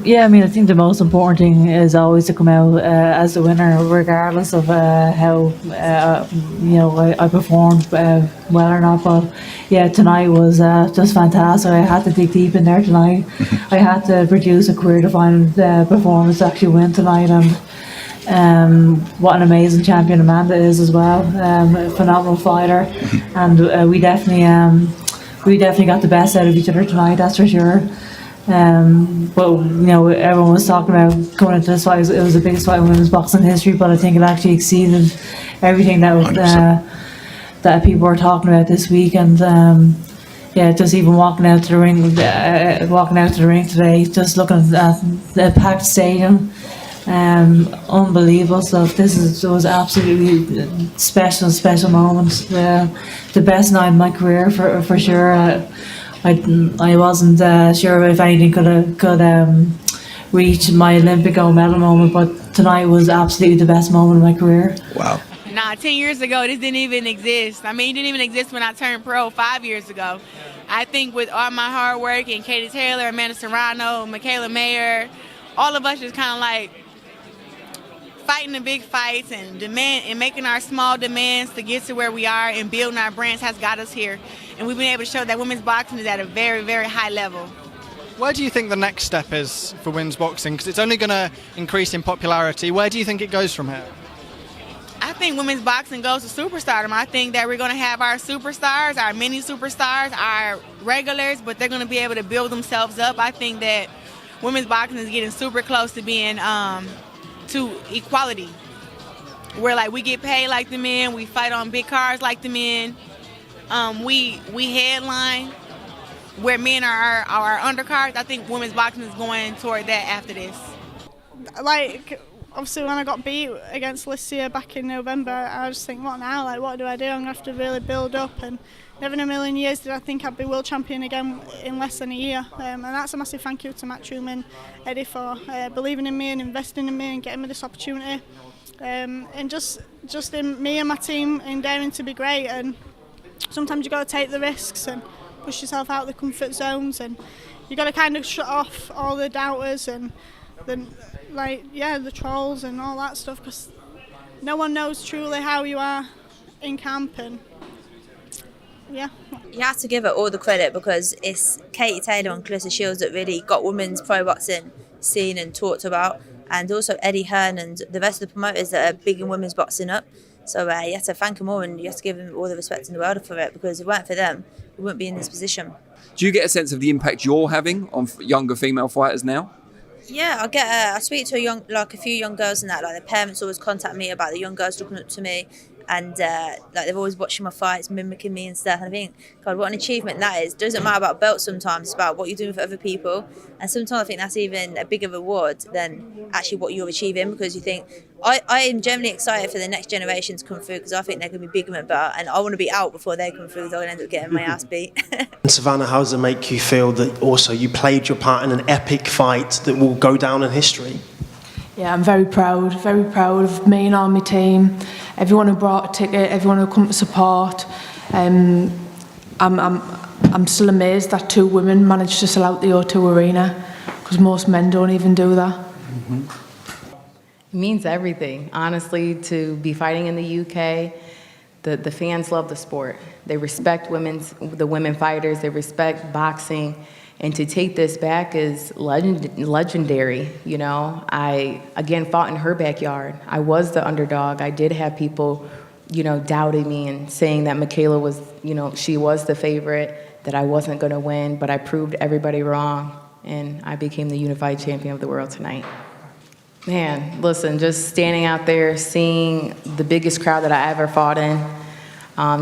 Yeah, I mean, I think the most important thing is always to come out as the winner, regardless of how I performed well or not. But yeah, tonight was just fantastic. I had to dig deep in there tonight. I had to produce a career-defining performance to actually win tonight, and what an amazing champion Amanda is as well. A phenomenal fighter, and we definitely got the best out of each other tonight. That's for sure. But everyone was talking about coming into this fight. It was the biggest fight in women's boxing history, but I think it actually exceeded everything that people were talking about this week. And yeah, just even walking out to the ring today, just looking at the packed stadium, unbelievable stuff. It was absolutely special moments. The best night of my career for sure. I wasn't sure if anything could reach my Olympic gold medal moment, but tonight was absolutely the best moment of my career. Wow. Nah, 10 years ago, this didn't even exist. I mean, it didn't even exist when I turned pro 5 years ago. I think with all my hard work and Katie Taylor, Amanda Serrano, Michaela Mayer, all of us just kind of like fighting the big fights and making our small demands to get to where we are and building our brands has got us here. And we've been able to show that women's boxing is at a very, very high level. Where do you think the next step is for women's boxing? Because it's only going to increase in popularity. Where do you think it goes from here? I think women's boxing goes to superstardom. I think that we're going to have our superstars, our mini superstars, our regulars, but they're going to be able to build themselves up. I think that women's boxing is getting super close to being to equality, where like we get paid like the men, we fight on big cars like the men, we headline where men are our undercards. I think women's boxing is going toward that after this. Like, obviously when I got beat against Licia back in November, I was just thinking, what now? Like, what do I do? I'm going to have to really build up, and never in a million years did I think I'd be world champion again in less than a year. And that's a massive thank you to Matchroom and Eddie for believing in me and investing in me and getting me this opportunity. And just in me and my team and daring to be great. And sometimes you got to take the risks and push yourself out of the comfort zones, and you got to kind of shut off all the doubters and the trolls and all that stuff, because no one knows truly how you are in camp. And yeah, you have to give it all the credit, because it's Katie Taylor and Claressa Shields that really got women's pro boxing seen and talked about, and also Eddie Hearn and the rest of the promoters that are big in women's boxing up. So you have to thank them all, and you have to give them all the respect in the world for it, because if it weren't for them, we wouldn't be in this position. Do you get a sense of the impact you're having on younger female fighters now? Yeah, I speak to a few young girls, and that like their parents always contact me about the young girls looking up to me, and they've always watching my fights, mimicking me and stuff. And I think, God, what an achievement that is. It doesn't matter about belts sometimes, it's about what you're doing for other people. And sometimes I think that's even a bigger reward than actually what you're achieving, because you think, I am generally excited for the next generation to come through, because I think they're going to be bigger and better, and I want to be out before they come through, because I'm going to end up getting my ass beat. And Savannah, how does it make you feel that also you played your part in an epic fight that will go down in history? Yeah, I'm very proud of me and all my team, everyone who brought a ticket, everyone who come to support. I'm still amazed that 2 women managed to sell out the O2 Arena, because most men don't even do that. Mm-hmm. It means everything, honestly, to be fighting in the UK. The fans love the sport. They respect the women fighters. They respect boxing. And to take this back is legendary, you know. I, again, fought in her backyard. I was the underdog. I did have people, doubting me and saying that Michaela was, she was the favorite, that I wasn't going to win, but I proved everybody wrong, and I became the unified champion of the world tonight. Man, listen, just standing out there, seeing the biggest crowd that I ever fought in,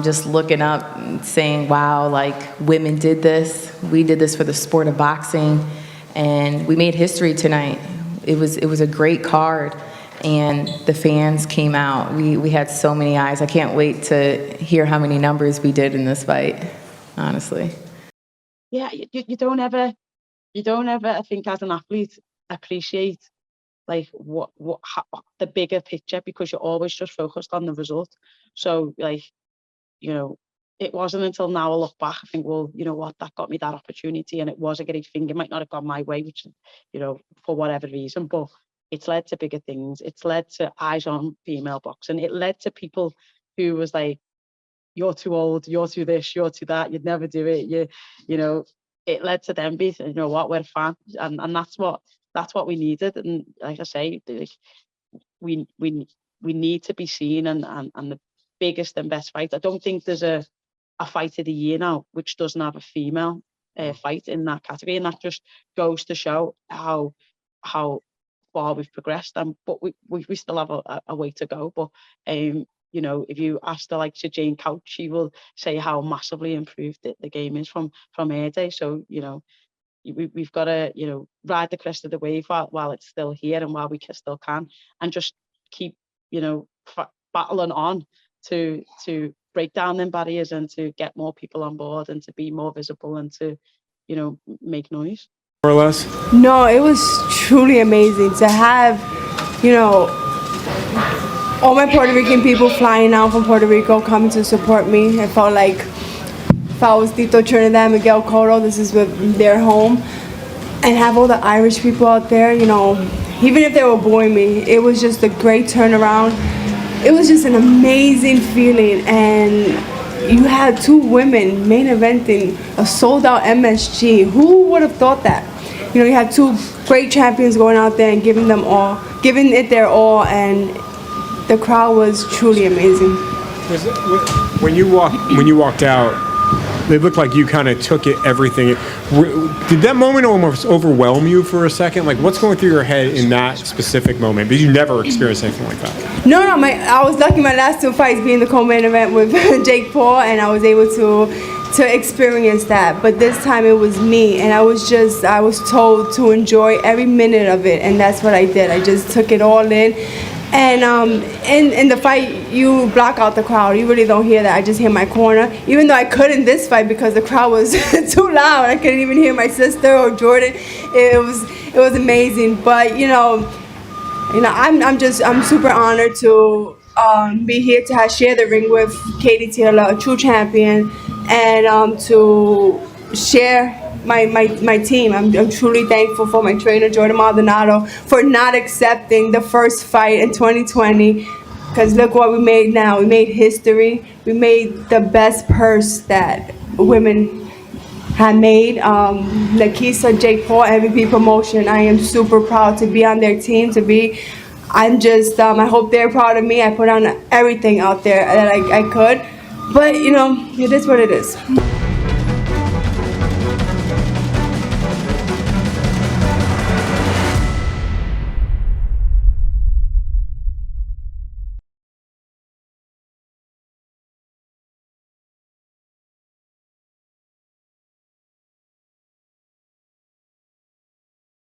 just looking up and saying, wow, like, women did this. We did this for the sport of boxing, and we made history tonight. It was a great card, and the fans came out. We had so many eyes. I can't wait to hear how many numbers we did in this fight, honestly. Yeah, you don't ever, I think, as an athlete, appreciate like what the bigger picture, because you're always just focused on the result. So like, it wasn't until now I look back, I think, well, you know what, that got me that opportunity, and it was a great thing. It might not have gone my way, which, you know, for whatever reason, but it's led to bigger things. It's led to eyes on female boxing. It led to people who was like, you're too old, you're too this, you're too that, you'd never do it. You know, it led to them being, you know what, we're a fan, and that's what we needed. And like I say, we need to be seen, and the biggest and best fight. I don't think there's a fight of the year now which doesn't have a female fight in that category, and that just goes to show how far we've progressed. But we still have a way to go. But you know, if you ask the likes of Jane Couch, she will say how massively improved the game is from her day. So, you know, we've got to, you know, ride the crest of the wave while it's still here, and while we still can, and just keep, you know, battling on to break down them barriers, and to get more people on board, and to be more visible, and to, you know, make noise. More or less? No, it was truly amazing to have, you know, all my Puerto Rican people flying out from Puerto Rico coming to support me. I felt like if I was Tito Trinidad, Miguel Cotto, this is their home. And have all the Irish people out there, you know, even if they were booing me, it was just a great turnaround. It was just an amazing feeling, and you had two women main eventing a sold-out MSG. Who would have thought that? You know, you had two great champions going out there and giving it their all, and the crowd was truly amazing. When you walked out, it looked like you kind of took it, everything. Did that moment almost overwhelm you for a second? Like, what's going through your head in that specific moment? Because you never experienced anything like that. No, I was lucky my last two fights being the co-main event with Jake Paul, and I was able to experience that. But this time it was me, and I was told to enjoy every minute of it, and that's what I did. I just took it all in. And in the fight, you block out the crowd. You really don't hear that. I just hear my corner. Even though I could in this fight because the crowd was too loud. I couldn't even hear my sister or Jordan. It was amazing. But you know, I'm super honored to be here to share the ring with Katie Taylor, a true champion, and to share my team. I'm truly thankful for my trainer Jordan Maldonado for not accepting the first fight in 2020, because look what we made now. We made history. We made the best purse that women had made. Nakisa, Jake Paul, MVP Promotion. I am super proud to be on their team. I hope they're proud of me. I put on everything out there that I could, but you know, it is what it is.